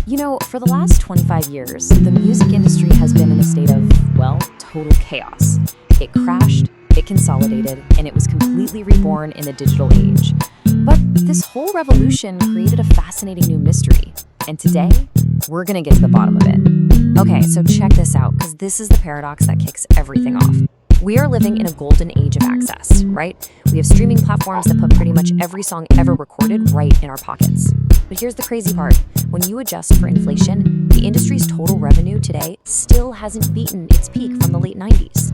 For the last 25 years, the music industry has been in a state of, total chaos. It crashed, it consolidated, and it was completely reborn in the digital age. But this whole revolution created a fascinating new mystery. And today, we're gonna get to the bottom of it. Okay, so check this out, because this is the paradox that kicks everything off. We are living in a golden age of access, right? We have streaming platforms that put pretty much every song ever recorded right in our pockets. But here's the crazy part. When you adjust for inflation, the industry's total revenue today still hasn't beaten its peak from the late 90s.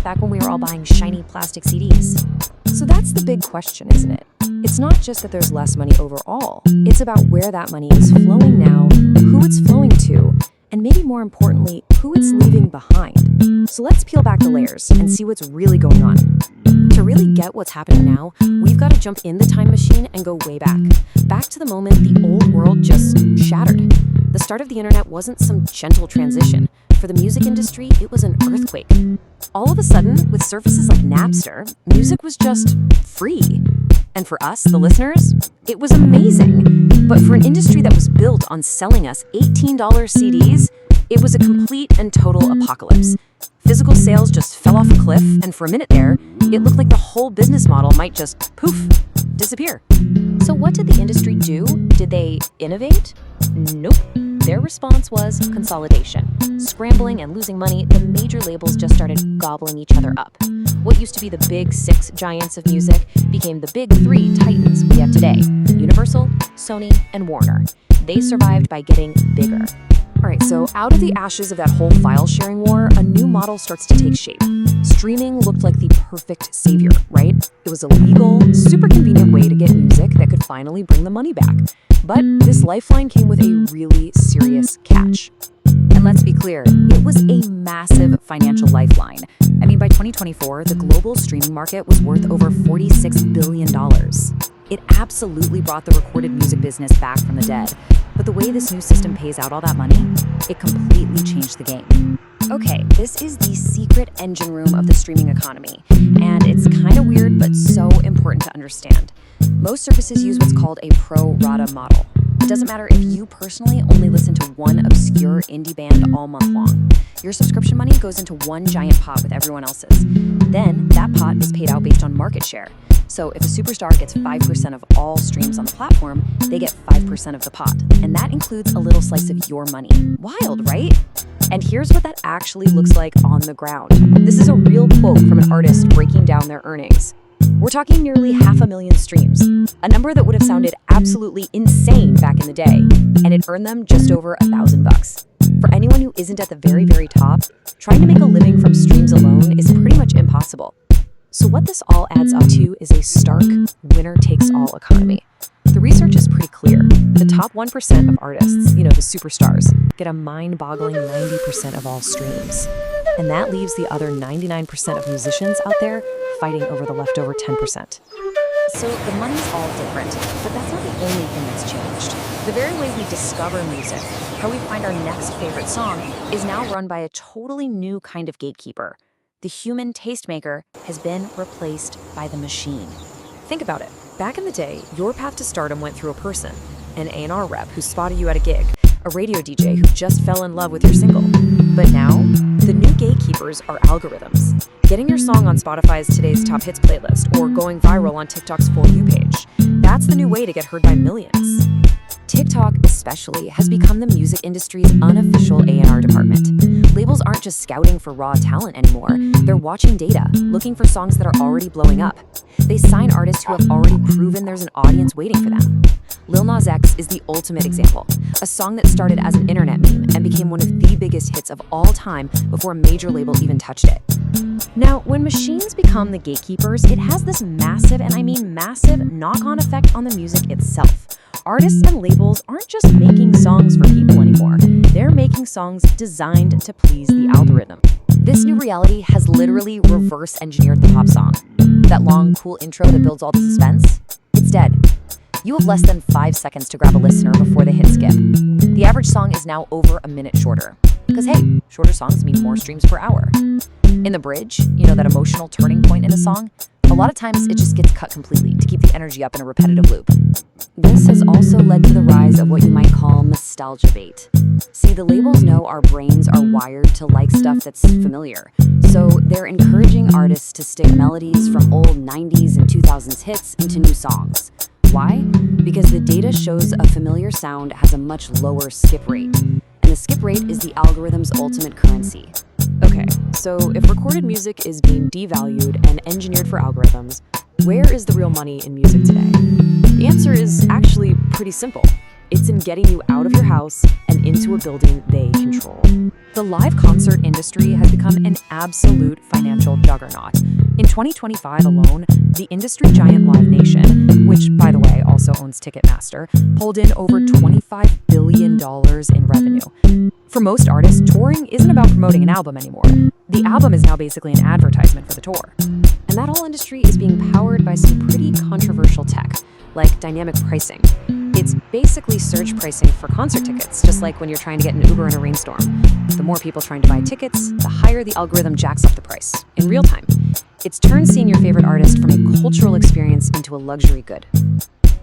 Back when we were all buying shiny plastic CDs. So that's the big question, isn't it? It's not just that there's less money overall. It's about where that money is flowing now, who it's flowing to, and maybe more importantly, who it's leaving behind. So let's peel back the layers and see what's really going on. To really get what's happening now, we've got to jump in the time machine and go way back. Back to the moment the old world just shattered. The start of the internet wasn't some gentle transition. For the music industry, it was an earthquake. All of a sudden, with services like Napster, music was just free. And for us, the listeners, it was amazing. But for an industry that was built on selling us $18 CDs, it was a complete and total apocalypse. Physical sales just fell off a cliff, and for a minute there, it looked like the whole business model might just, poof, disappear. So what did the industry do? Did they innovate? Nope. Their response was consolidation. Scrambling and losing money, the major labels just started gobbling each other up. What used to be the big 6 giants of music became the big 3 titans we have today: Universal, Sony, and Warner. They survived by getting bigger. All right, so out of the ashes of that whole file-sharing war, a new model starts to take shape. Streaming looked like the perfect savior, right? It was a legal, super convenient way to get music that could finally bring the money back. But this lifeline came with a really serious catch. And let's be clear, it was a massive financial lifeline. By 2024, the global streaming market was worth over $46 billion. It absolutely brought the recorded music business back from the dead. But the way this new system pays out all that money, it completely changed the game. Okay, this is the secret engine room of the streaming economy. And it's kind of weird, but so important to understand. Most services use what's called a pro rata model. It doesn't matter if you personally only listen to one obscure indie band all month long. Your subscription money goes into one giant pot with everyone else's. Then that pot is paid out based on market share. So if a superstar gets 5% of all streams on the platform, they get 5% of the pot. And that includes a little slice of your money. Wild, right? And here's what that actually looks like on the ground. This is a real quote from an artist breaking down their earnings. We're talking nearly 500,000 streams, a number that would have sounded absolutely insane back in the day, and it earned them just over $1,000. For anyone who isn't at the very, very top, trying to make a living from streams alone is pretty much impossible. So what this all adds up to is a stark winner-takes-all economy. The research is pretty clear. The top 1% of artists, the superstars, get a mind-boggling 90% of all streams. And that leaves the other 99% of musicians out there fighting over the leftover 10%. So the money's all different, but that's not the only thing that's changed. The very way we discover music, how we find our next favorite song, is now run by a totally new kind of gatekeeper. The human tastemaker has been replaced by the machine. Think about it. Back in the day, your path to stardom went through a person, an A&R rep who spotted you at a gig, a radio DJ who just fell in love with your single. But now, the new gatekeepers are algorithms. Getting your song on Spotify's Today's Top Hits playlist or going viral on TikTok's For You page. That's the new way to get heard by millions. TikTok, especially, has become the music industry's unofficial A&R department. Labels aren't just scouting for raw talent anymore. They're watching data, looking for songs that are already blowing up. They sign artists who have already proven there's an audience waiting for them. Lil Nas X is the ultimate example. A song that started as an internet meme and became one of the biggest hits of all time before a major label even touched it. Now, when machines become the gatekeepers, it has this massive, and I mean massive, knock-on effect on the music itself. Artists and labels aren't just making songs for people anymore. They're making songs designed to please the algorithm. This new reality has literally reverse engineered the pop song. That long, cool intro that builds all the suspense, it's dead. You have less than 5 seconds to grab a listener before they hit skip. The average song is now over a minute shorter. Because hey, shorter songs mean more streams per hour. In the bridge, that emotional turning point in a song, a lot of times it just gets cut completely to keep the energy up in a repetitive loop. This has also led to the rise of what you might call nostalgia bait. See, the labels know our brains are wired to like stuff that's familiar, so they're encouraging artists to stick melodies from old 90s and 2000s hits into new songs. Why? Because the data shows a familiar sound has a much lower skip rate, and the skip rate is the algorithm's ultimate currency. Okay, so if recorded music is being devalued and engineered for algorithms, where is the real money in music today? The answer is actually pretty simple. It's in getting you out of your house and into a building they control. The live concert industry has become an absolute financial juggernaut. In 2025 alone, the industry giant Live Nation, which, by the way, also owns Ticketmaster, pulled in over $25 billion in revenue. For most artists, touring isn't about promoting an album anymore. The album is now basically an advertisement for the tour. And that whole industry is being powered by some pretty controversial tech, like dynamic pricing. It's basically surge pricing for concert tickets, just like when you're trying to get an Uber in a rainstorm. The more people trying to buy tickets, the higher the algorithm jacks up the price, in real time. It's turned seeing your favorite artist from a cultural experience into a luxury good.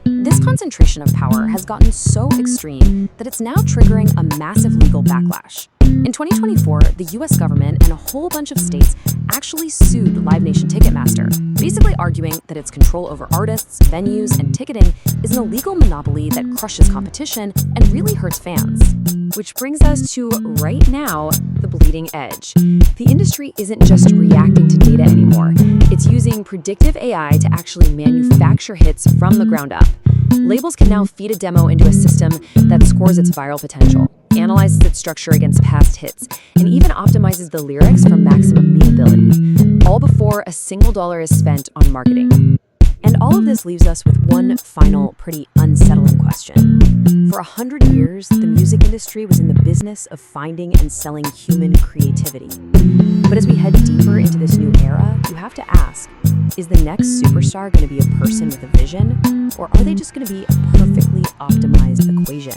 This concentration of power has gotten so extreme that it's now triggering a massive legal backlash. In 2024, the US government and a whole bunch of states actually sued Live Nation Ticketmaster, basically arguing that its control over artists, venues, and ticketing is an illegal monopoly that crushes competition and really hurts fans. Which brings us to, right now, the bleeding edge. The industry isn't just reacting to data anymore. It's using predictive AI to actually manufacture hits from the ground up. Labels can now feed a demo into a system that scores its viral potential, analyzes its structure against past hits, and even optimizes the lyrics for maximum memeability, all before a single dollar is spent on marketing. And all of this leaves us with one final, pretty unsettling question. For 100 years, the music industry was in the business of finding and selling human creativity. But as we head deeper into this new era, you have to ask, is the next superstar going to be a person with a vision, or are they just going to be a perfectly optimized equation?